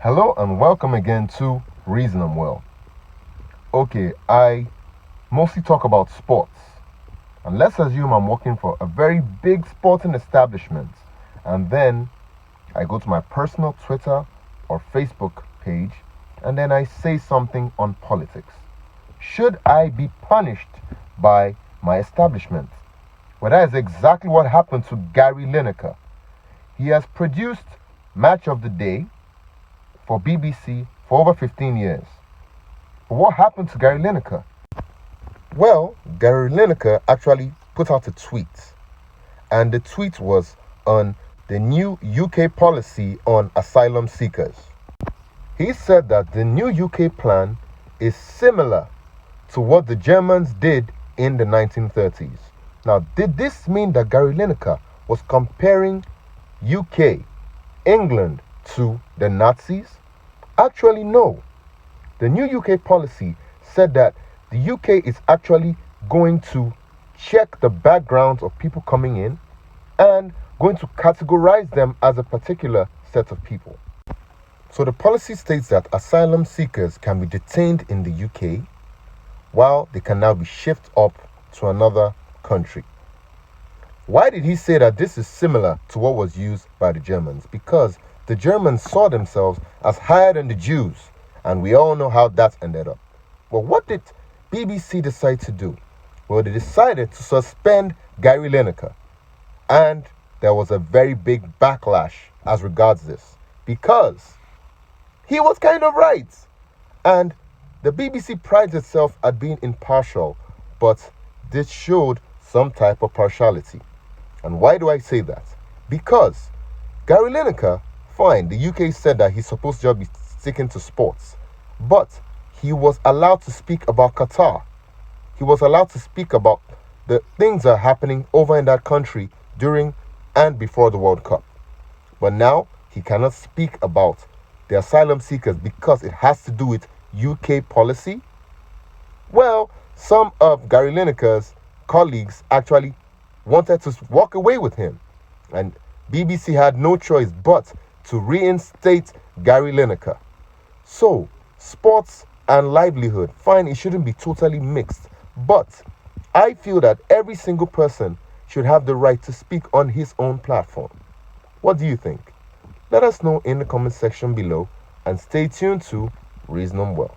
Hello and welcome again to Reason Well. Okay, I mostly talk about sports. And let's assume I'm working for a very big sporting establishment. And then I go to my personal Twitter or Facebook page and then I say something on politics. Should I be punished by my establishment? Well, that is exactly what happened to Gary Lineker. He has produced Match of the Day for BBC for over 15 years. But what happened to Gary Lineker? Well, Gary Lineker actually put out a tweet, and the tweet was on the new UK policy on asylum seekers. He said that the new UK plan is similar to what the Germans did in the 1930s. Now, did this mean that Gary Lineker was comparing UK, England, to the Nazis? Actually, no. The new UK policy said that the UK is actually going to check the backgrounds of people coming in and going to categorize them as a particular set of people. So the policy states that asylum seekers can be detained in the UK while they can now be shipped up to another country. Why did he say that this is similar to what was used by the Germans? Because the Germans saw themselves as higher than the Jews, and we all know how that ended up. Well, what did BBC decide to do? Well, they decided to suspend Gary Lineker, and there was a very big backlash as regards this, because he was kind of right. And the BBC prides itself at being impartial, but this showed some type of partiality. And why do I say that? Because Gary Lineker, fine, the UK said that he's supposed to just be sticking to sports, but he was allowed to speak about Qatar. He was allowed to speak about the things that are happening over in that country during and before the World Cup. But now he cannot speak about the asylum seekers because it has to do with UK policy. Well, some of Gary Lineker's colleagues actually wanted to walk away with him, and BBC had no choice but to reinstate Gary Lineker. So, sports and livelihood, fine, it shouldn't be totally mixed, but I feel that every single person should have the right to speak on his own platform. What do you think? Let us know in the comment section below, and stay tuned to Reason Well.